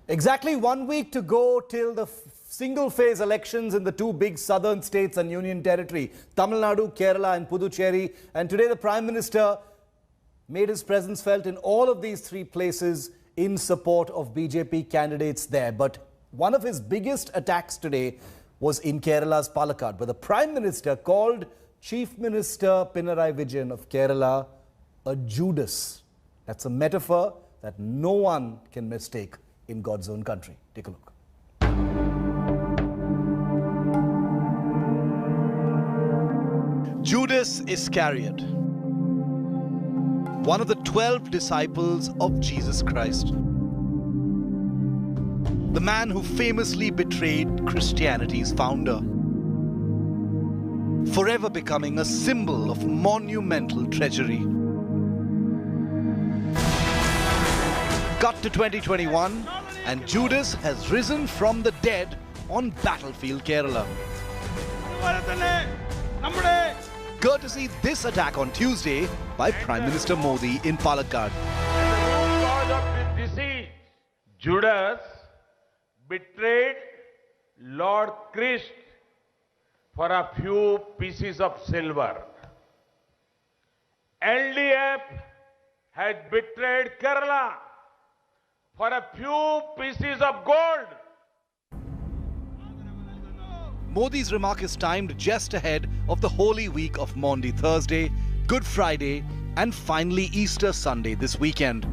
Exactly 1 week to go till the single-phase elections in the two big southern states and union territory, Tamil Nadu, Kerala and Puducherry. And today the Prime Minister made his presence felt in all of these three places in support of BJP candidates there. But one of his biggest attacks today was in Kerala's Palakkad, where the Prime Minister called Chief Minister Pinarayi Vijayan of Kerala a Judas. That's a metaphor that no one can mistake in God's own country. Take a look. Judas Iscariot, one of the 12 disciples of Jesus Christ, the man who famously betrayed Christianity's founder, forever becoming a symbol of monumental treachery. Cut to 2021, and Judas has risen from the dead on battlefield Kerala. Courtesy this attack on Tuesday by Prime Minister Modi in Palakkad. The cause of this disease, Judas betrayed Lord Christ for a few pieces of silver. LDF had betrayed Kerala for a few pieces of gold. Modi's remark is timed just ahead of the Holy Week of Maundy Thursday, Good Friday and finally Easter Sunday this weekend.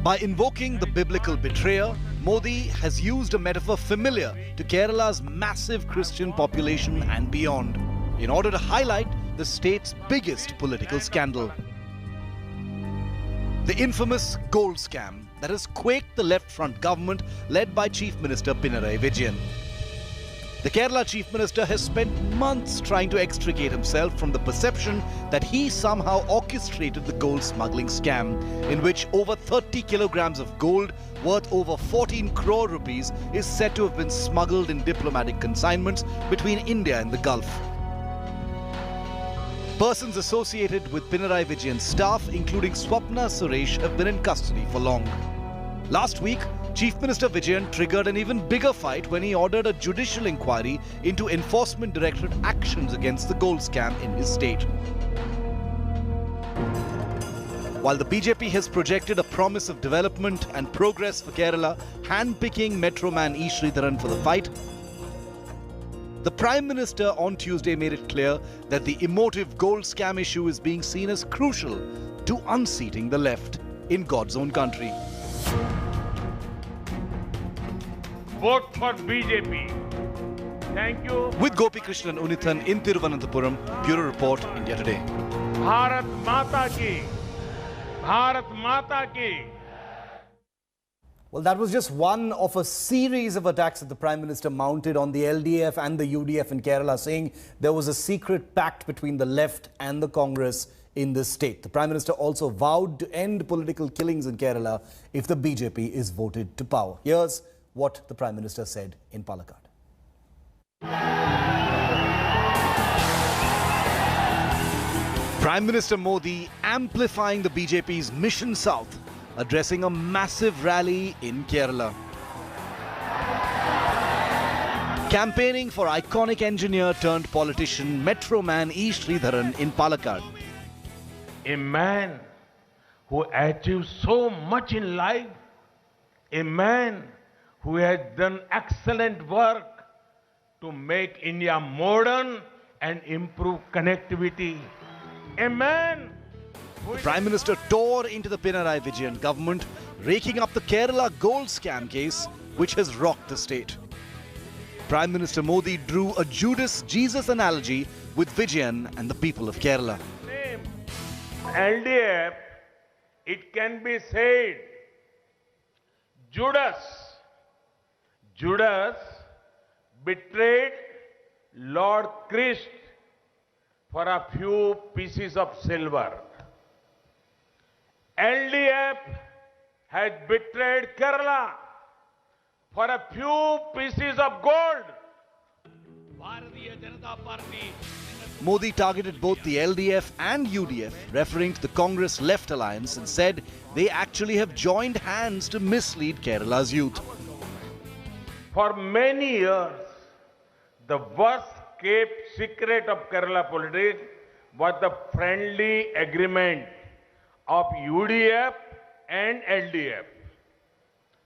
By invoking the biblical betrayer, Modi has used a metaphor familiar to Kerala's massive Christian population and beyond, in order to highlight the state's biggest political scandal. The infamous gold scam that has quaked the left-front government led by Chief Minister Pinarayi Vijayan. The Kerala Chief Minister has spent months trying to extricate himself from the perception that he somehow orchestrated the gold smuggling scam, in which over 30 kilograms of gold worth over 14 crore rupees is said to have been smuggled in diplomatic consignments between India and the Gulf. Persons associated with Pinarayi Vijayan's staff, including Swapna Suresh, have been in custody for long. Last week, Chief Minister Vijayan triggered an even bigger fight when he ordered a judicial inquiry into Enforcement Directorate actions against the gold scam in his state. While the BJP has projected a promise of development and progress for Kerala, handpicking Metro Man Sreedharan for the fight, the Prime Minister on Tuesday made it clear that the emotive gold scam issue is being seen as crucial to unseating the left in God's own country. Vote for BJP. Thank you. With Gopi Krishnan Unithan in Thiruvananthapuram, Bureau Report, India Today. Bharat Mata ki. Bharat Mata ki. Well, that was just one of a series of attacks that the Prime Minister mounted on the LDF and the UDF in Kerala, saying there was a secret pact between the left and the Congress in this state. The Prime Minister also vowed to end political killings in Kerala if the BJP is voted to power. Here's what the Prime Minister said in Palakkad. Prime Minister Modi amplifying the BJP's Mission South, addressing a massive rally in Kerala. Campaigning for iconic engineer turned politician Metro Man Sreedharan in Palakkad. A man who achieved so much in life, a man who has done excellent work to make India modern and improve connectivity, a man who... The Prime Minister tore into the Pinarayi Vijayan government, raking up the Kerala gold scam case, which has rocked the state. Prime Minister Modi drew a Judas-Jesus analogy with Vijayan and the people of Kerala. LDF, it can be said, Judas betrayed Lord Christ for a few pieces of silver. LDF had betrayed Kerala for a few pieces of gold. Modi targeted both the LDF and UDF, referring to the Congress Left Alliance, and said they actually have joined hands to mislead Kerala's youth. For many years, the worst kept secret of Kerala politics was the friendly agreement of UDF and LDF.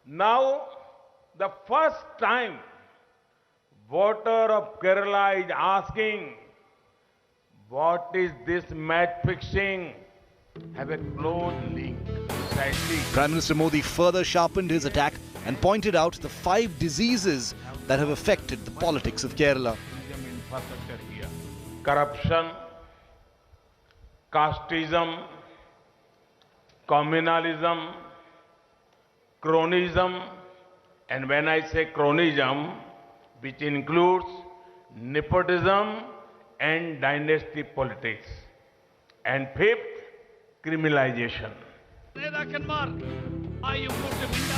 Now, the first time, voter of Kerala is asking, what is this match fixing? Have a close link. Precisely. Prime Minister Modi further sharpened his attack and pointed out the 5 diseases that have affected the politics of Kerala. Corruption, casteism, communalism, cronism, and when I say cronism, which includes nepotism and dynasty politics. And 5th, criminalization.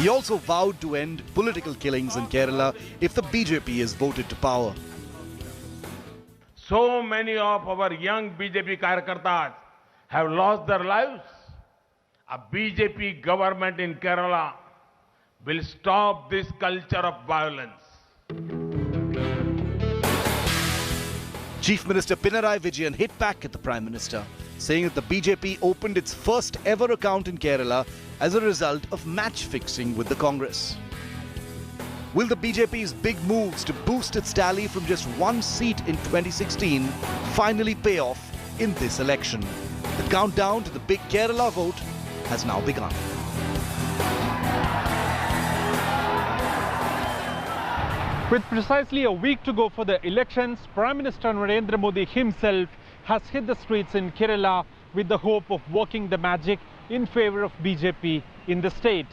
He also vowed to end political killings in Kerala if the BJP is voted to power. So many of our young BJP Karyakartas have lost their lives. A BJP government in Kerala will stop this culture of violence. Chief Minister Pinarayi Vijayan hit back at the Prime Minister, saying that the BJP opened its first ever account in Kerala as a result of match fixing with the Congress. Will the BJP's big moves to boost its tally from just 1 seat in 2016 finally pay off in this election? The countdown to the big Kerala vote has now begun. With precisely a week to go for the elections, Prime Minister Narendra Modi himself has hit the streets in Kerala with the hope of working the magic in favor of BJP in the state.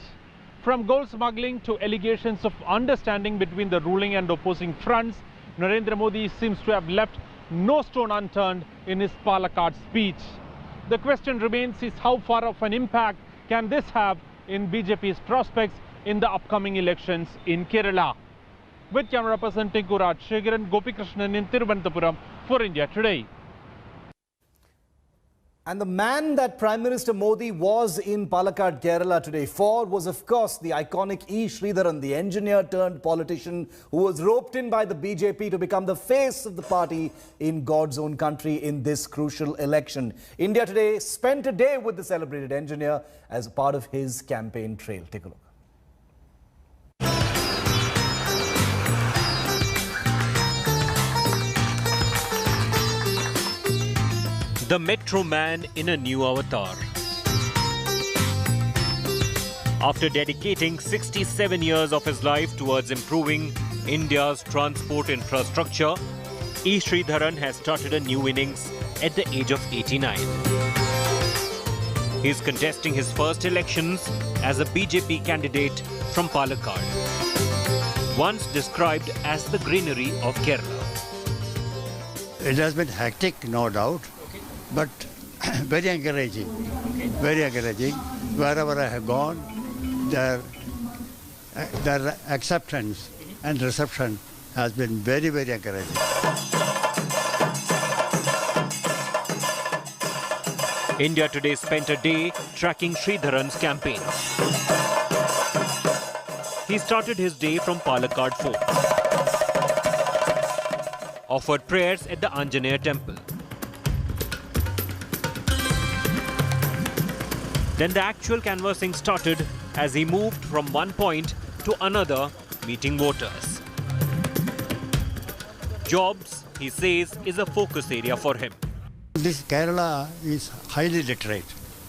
From gold smuggling to allegations of understanding between the ruling and opposing fronts, Narendra Modi seems to have left no stone unturned in his Palakkad speech. The question remains is how far of an impact can this have in BJP's prospects in the upcoming elections in Kerala. With camera person Tinku Raj Sreedharan, Gopikrishnan in Thiruvananthapuram for India Today. And the man that Prime Minister Modi was in Palakkad, Kerala today for was, of course, the iconic Sreedharan, the engineer turned politician who was roped in by the BJP to become the face of the party in God's own country in this crucial election. India Today spent a day with the celebrated engineer as a part of his campaign trail. Take a look. The Metro Man in a new avatar. After dedicating 67 years of his life towards improving India's transport infrastructure, Sreedharan has started a new innings at the age of 89. He is contesting his first elections as a BJP candidate from Palakkad, once described as the greenery of Kerala. It has been hectic, no doubt. But very encouraging, very encouraging. Wherever I have gone, their acceptance and reception has been very, very encouraging. India Today spent a day tracking Sreedharan's campaign. He started his day from Palakkad Fort, offered prayers at the Anjaneya temple. Then the actual canvassing started as he moved from one point to another, meeting voters. Jobs, he says, is a focus area for him. This Kerala is highly literate.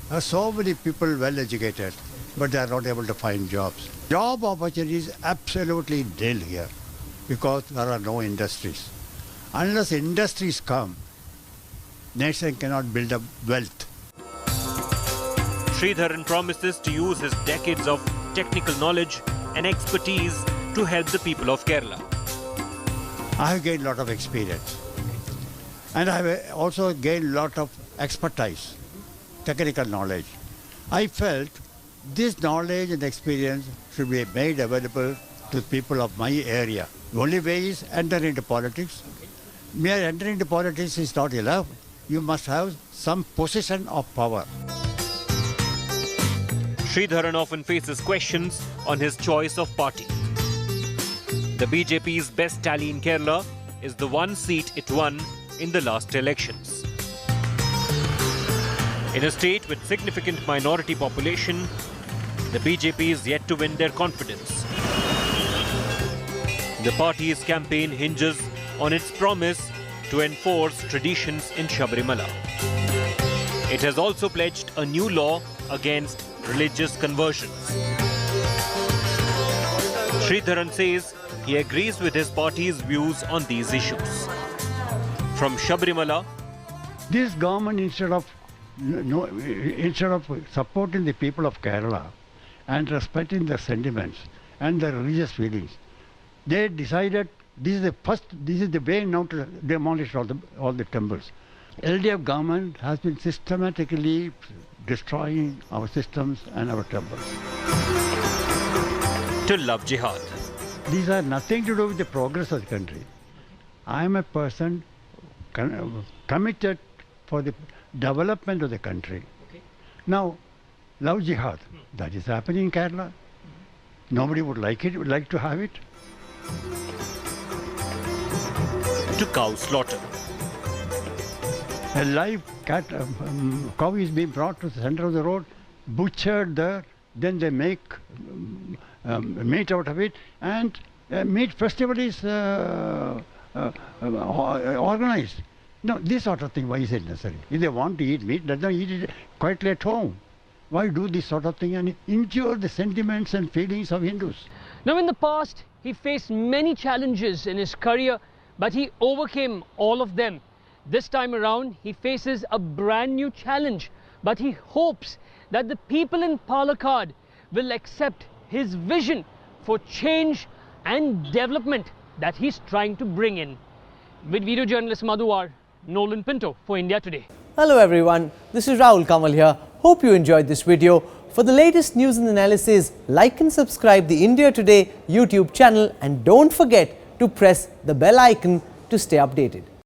There are so many people well educated, but they are not able to find jobs. Job opportunities absolutely nil here because there are no industries. Unless industries come, nation cannot build up wealth. Sreedharan promises to use his decades of technical knowledge and expertise to help the people of Kerala. I have gained a lot of experience. And I have also gained a lot of expertise, technical knowledge. I felt this knowledge and experience should be made available to people of my area. The only way is enter into politics, Mere entering into politics is not enough. You must have some position of power. Sreedharan often faces questions on his choice of party. The BJP's best tally in Kerala is the one seat it won in the last elections. In a state with significant minority population, the BJP is yet to win their confidence. The party's campaign hinges on its promise to enforce traditions in Sabrimala. It has also pledged a new law against religious conversions. Sreedharan says he agrees with his party's views on these issues. From Sabrimala, This government, instead of supporting the people of Kerala and respecting their sentiments and their religious feelings, they decided this is the way now to demolish all the temples. LDF government has been systematically destroying our systems and our temples. to love jihad. These are nothing to do with the progress of the country. I am a person committed for the development of the country. Okay. Now, love jihad, that is happening in Kerala. Nobody would like it, would like to have it. To cow slaughter. A live cow is being brought to the center of the road, butchered there, then they make meat out of it, and meat festival is organized. No, this sort of thing, why is it necessary? If they want to eat meat, let them eat it quietly at home. Why do this sort of thing and injure the sentiments and feelings of Hindus? Now, in the past, he faced many challenges in his career, but he overcame all of them. This time around, he faces a brand new challenge, but he hopes that the people in Palakkad will accept his vision for change and development that he's trying to bring in. With video journalist Madhuwar, Nolan Pinto for India Today. Hello everyone, this is Rahul Kamal here. Hope you enjoyed this video. For the latest news and analysis, like and subscribe the India Today YouTube channel, and don't forget to press the bell icon to stay updated.